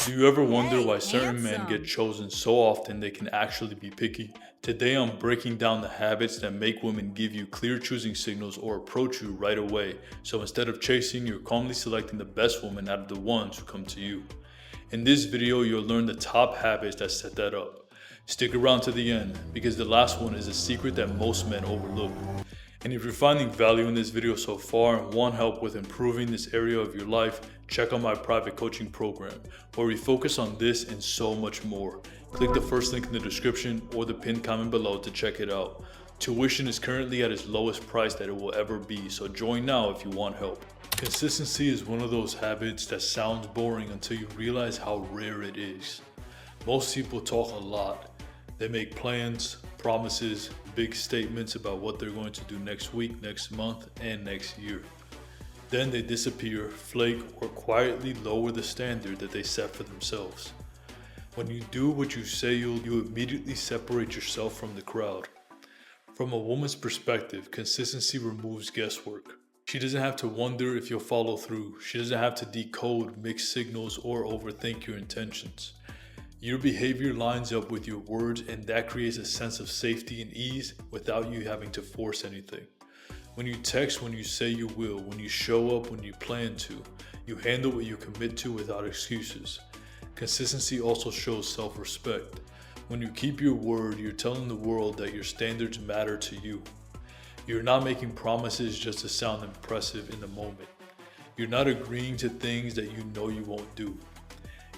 Do you ever wonder Hey, why certain men get handsome. chosen so often they can actually be picky? Today I'm breaking down the habits that make women give you clear choosing signals or approach you right away. So instead of chasing, you're calmly selecting the best woman out of the ones who come to you. In this video, you'll learn the top habits that set that up. Stick around to the end because the last one is a secret that most men overlook. And if you're finding value in this video so far and want help with improving this area of your life, check out my private coaching program, where we focus on this and so much more. Click the first link in the description or the pinned comment below to check it out. Tuition is currently at its lowest price that it will ever be, so join now if you want help. Consistency is one of those habits that sounds boring until you realize how rare it is. Most people talk a lot. They make plans, promises, big statements about what they're going to do next week, next month, and next year. Then they disappear, flake, or quietly lower the standard that they set for themselves. When you do what you say you'll, you immediately separate yourself from the crowd. From a woman's perspective, consistency removes guesswork. She doesn't have to wonder if you'll follow through. She doesn't have to decode mixed signals or overthink your intentions. Your behavior lines up with your words, and that creates a sense of safety and ease without you having to force anything. When you text when you say you will, when you show up when you plan to, you handle what you commit to without excuses. Consistency also shows self-respect. When you keep your word, you're telling the world that your standards matter to you. You're not making promises just to sound impressive in the moment. You're not agreeing to things that you know you won't do.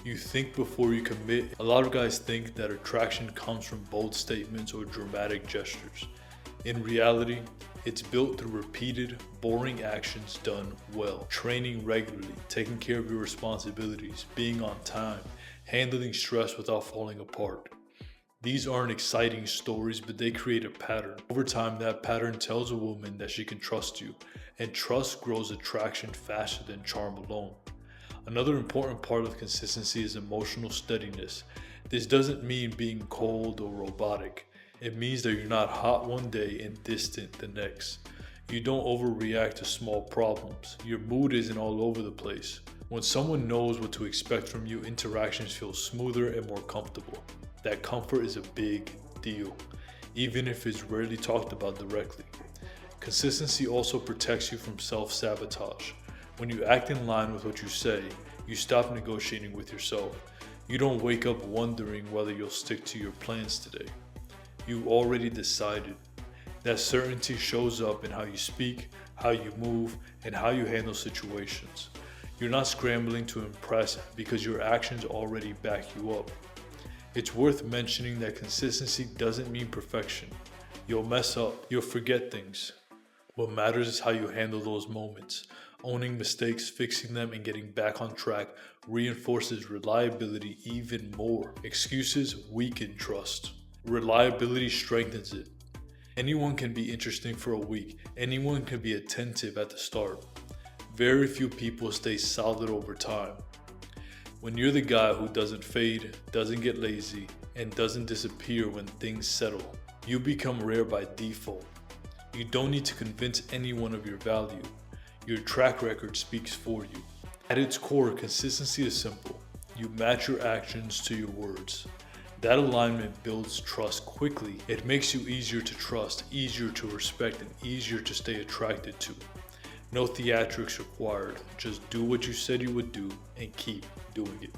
You think before you commit. A lot of guys think that attraction comes from bold statements or dramatic gestures. In reality, it's built through repeated, boring actions done well. Training regularly, taking care of your responsibilities, being on time, handling stress without falling apart. These aren't exciting stories, but they create a pattern. Over time, that pattern tells a woman that she can trust you, and trust grows attraction faster than charm alone. Another important part of consistency is emotional steadiness. This doesn't mean being cold or robotic. It means that you're not hot one day and distant the next. You don't overreact to small problems. Your mood isn't all over the place. When someone knows what to expect from you, interactions feel smoother and more comfortable. That comfort is a big deal, even if it's rarely talked about directly. Consistency also protects you from self-sabotage. When you act in line with what you say, you stop negotiating with yourself. You don't wake up wondering whether you'll stick to your plans today. You already decided. That certainty shows up in how you speak, how you move, and how you handle situations. You're not scrambling to impress because your actions already back you up. It's worth mentioning that consistency doesn't mean perfection. You'll mess up, you'll forget things. What matters is how you handle those moments. Owning mistakes, fixing them, and getting back on track reinforces reliability even more. Excuses weaken trust. Reliability strengthens it. Anyone can be interesting for a week. Anyone can be attentive at the start. Very few people stay solid over time. When you're the guy who doesn't fade, doesn't get lazy, and doesn't disappear when things settle, you become rare by default. You don't need to convince anyone of your value. Your track record speaks for you. At its core, consistency is simple. You match your actions to your words. That alignment builds trust quickly. It makes you easier to trust, easier to respect, and easier to stay attracted to. No theatrics required. Just do what you said you would do and keep doing it.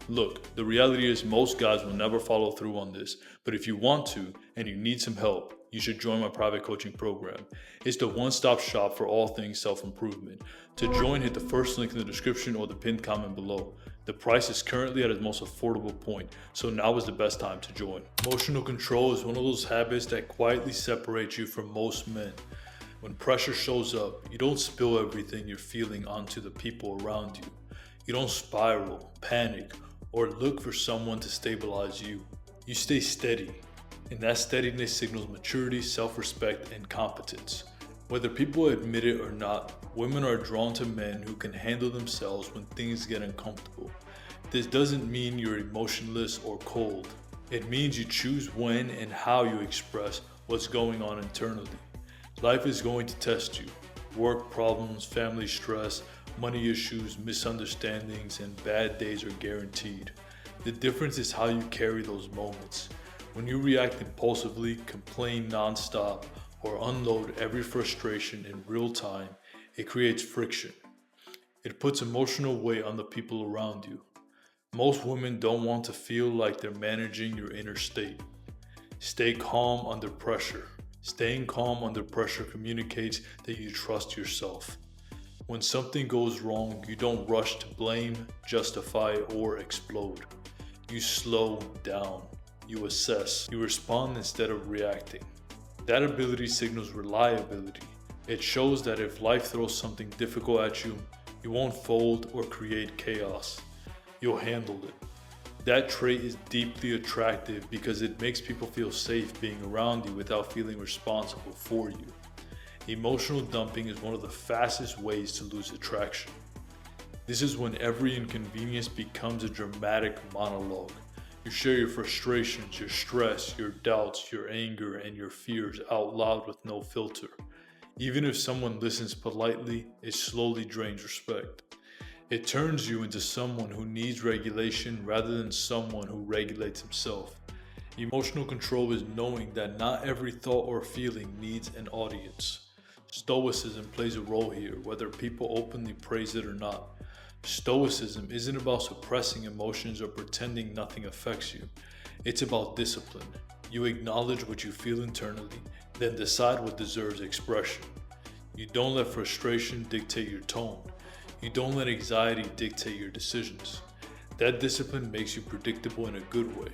Look, the reality is most guys will never follow through on this, but if you want to and you need some help, you should join my private coaching program. It's the one-stop shop for all things self-improvement. To join, hit the first link in the description or the pinned comment below. The price is currently at its most affordable point, so now is the best time to join. Emotional control is one of those habits that quietly separates you from most men. When pressure shows up, you don't spill everything you're feeling onto the people around you. You don't spiral, panic, or look for someone to stabilize you. You stay steady, and that steadiness signals maturity, self-respect, and competence. Whether people admit it or not, women are drawn to men who can handle themselves when things get uncomfortable. This doesn't mean you're emotionless or cold. It means you choose when and how you express what's going on internally. Life is going to test you. Work problems, family stress, Money issues, misunderstandings, and bad days are guaranteed. The difference is how you carry those moments. When you react impulsively, complain nonstop, or unload every frustration in real time, it creates friction. It puts emotional weight on the people around you. Most women don't want to feel like they're managing your inner state. Stay calm under pressure. Staying calm under pressure communicates that you trust yourself. When something goes wrong, you don't rush to blame, justify, or explode. You slow down. You assess. You respond instead of reacting. That ability signals reliability. It shows that if life throws something difficult at you, you won't fold or create chaos. You'll handle it. That trait is deeply attractive because it makes people feel safe being around you without feeling responsible for you. Emotional dumping is one of the fastest ways to lose attraction. This is when every inconvenience becomes a dramatic monologue. You share your frustrations, your stress, your doubts, your anger, and your fears out loud with no filter. Even if someone listens politely, it slowly drains respect. It turns you into someone who needs regulation rather than someone who regulates himself. Emotional control is knowing that not every thought or feeling needs an audience. Stoicism plays a role here, whether people openly praise it or not. Stoicism isn't about suppressing emotions or pretending nothing affects you. It's about discipline. You acknowledge what you feel internally, then decide what deserves expression. You don't let frustration dictate your tone. You don't let anxiety dictate your decisions. That discipline makes you predictable in a good way.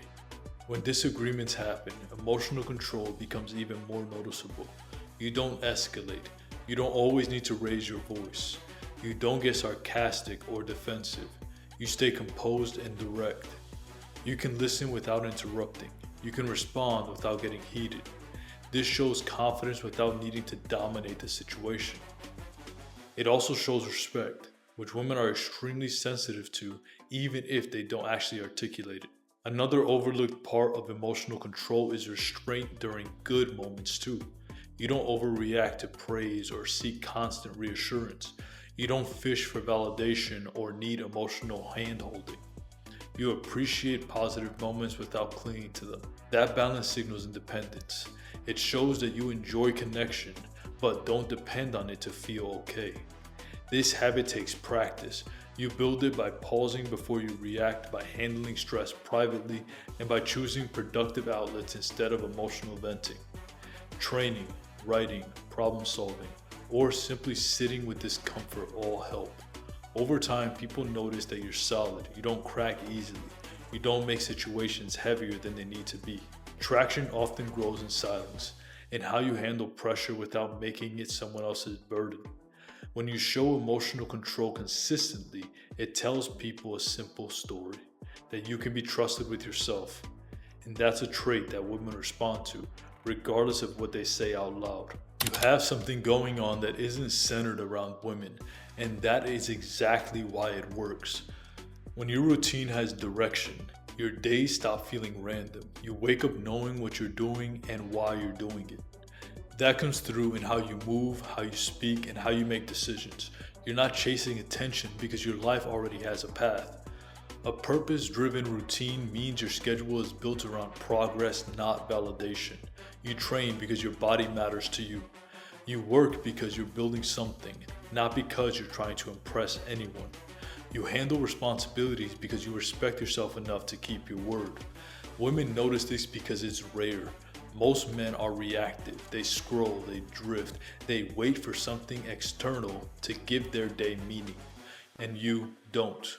When disagreements happen, emotional control becomes even more noticeable. You don't escalate. You don't always need to raise your voice. You don't get sarcastic or defensive. You stay composed and direct. You can listen without interrupting. You can respond without getting heated. This shows confidence without needing to dominate the situation. It also shows respect, which women are extremely sensitive to, even if they don't actually articulate it. Another overlooked part of emotional control is restraint during good moments too. You don't overreact to praise or seek constant reassurance. You don't fish for validation or need emotional hand-holding. You appreciate positive moments without clinging to them. That balance signals independence. It shows that you enjoy connection, but don't depend on it to feel okay. This habit takes practice. You build it by pausing before you react, by handling stress privately, and by choosing productive outlets instead of emotional venting. Training, writing, problem solving, or simply sitting with discomfort all help. Over time, people notice that you're solid. You don't crack easily. You don't make situations heavier than they need to be. Traction often grows in silence, in how you handle pressure without making it someone else's burden. When you show emotional control consistently, it tells people a simple story, that you can be trusted with yourself. And that's a trait that women respond to, regardless of what they say out loud. You have something going on that isn't centered around women, and that is exactly why it works. When your routine has direction, your days stop feeling random. You wake up knowing what you're doing and why you're doing it. That comes through in how you move, how you speak, and how you make decisions. You're not chasing attention because your life already has a path. A purpose-driven routine means your schedule is built around progress, not validation. You train because your body matters to you. You work because you're building something, not because you're trying to impress anyone. You handle responsibilities because you respect yourself enough to keep your word. Women notice this because it's rare. Most men are reactive. They scroll, they drift, they wait for something external to give their day meaning. And you don't.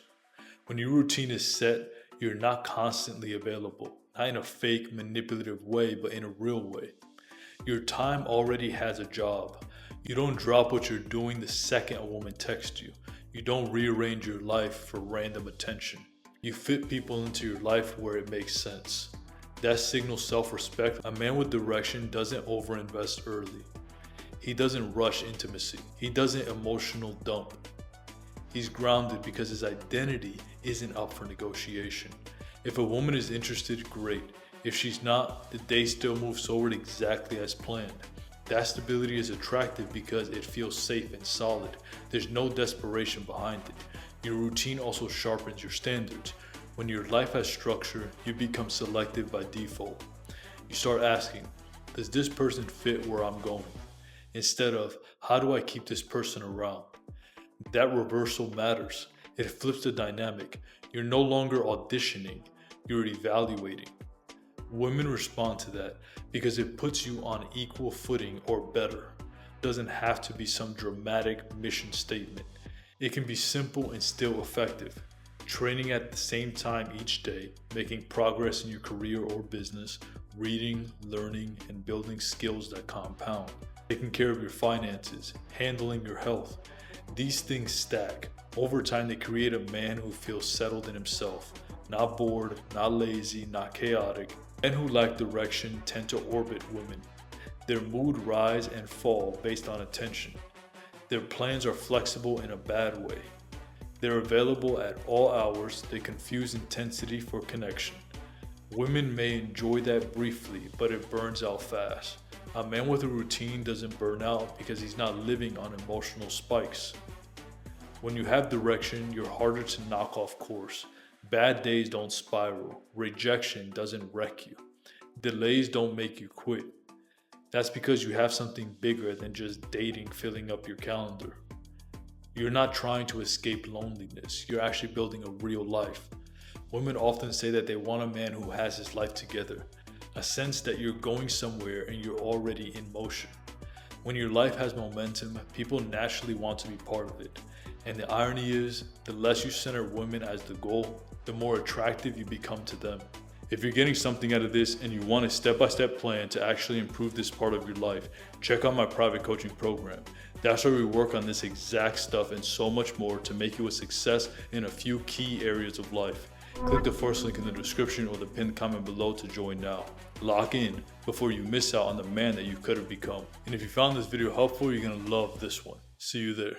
When your routine is set, you're not constantly available. Not in a fake, manipulative way, but in a real way. Your time already has a job. You don't drop what you're doing the second a woman texts you. You don't rearrange your life for random attention. You fit people into your life where it makes sense. That signals self-respect. A man with direction doesn't overinvest early. He doesn't rush intimacy. He doesn't emotional dump. He's grounded because his identity isn't up for negotiation. If a woman is interested, great. If she's not, the day still moves forward exactly as planned. That stability is attractive because it feels safe and solid. There's no desperation behind it. Your routine also sharpens your standards. When your life has structure, you become selective by default. You start asking, does this person fit where I'm going? Instead of, how do I keep this person around? That reversal matters. It flips the dynamic. You're no longer auditioning, you're evaluating. Women respond to that because it puts you on equal footing or better. It doesn't have to be some dramatic mission statement. It can be simple and still effective. Training at the same time each day, making progress in your career or business, reading, learning, and building skills that compound. Taking care of your finances, handling your health. These things stack. Over time, they create a man who feels settled in himself, not bored, not lazy, not chaotic. Men who lack direction tend to orbit women. Their mood rise and fall based on attention. Their plans are flexible in a bad way. They're available at all hours. They confuse intensity for connection. Women may enjoy that briefly, but it burns out fast. A man with a routine doesn't burn out because he's not living on emotional spikes. When you have direction, you're harder to knock off course. Bad days don't spiral. Rejection doesn't wreck you. Delays don't make you quit. That's because you have something bigger than just dating filling up your calendar. You're not trying to escape loneliness. You're actually building a real life. Women often say that they want a man who has his life together. A sense that you're going somewhere and you're already in motion. When your life has momentum, people naturally want to be part of it. And the irony is, the less you center women as the goal, the more attractive you become to them. If you're getting something out of this and you want a step-by-step plan to actually improve this part of your life, check out my private coaching program. That's where we work on this exact stuff and so much more to make you a success in a few key areas of life. Click the first link in the description or the pinned comment below to join now. Lock in before you miss out on the man that you could have become. And if you found this video helpful, you're gonna love this one. See you there.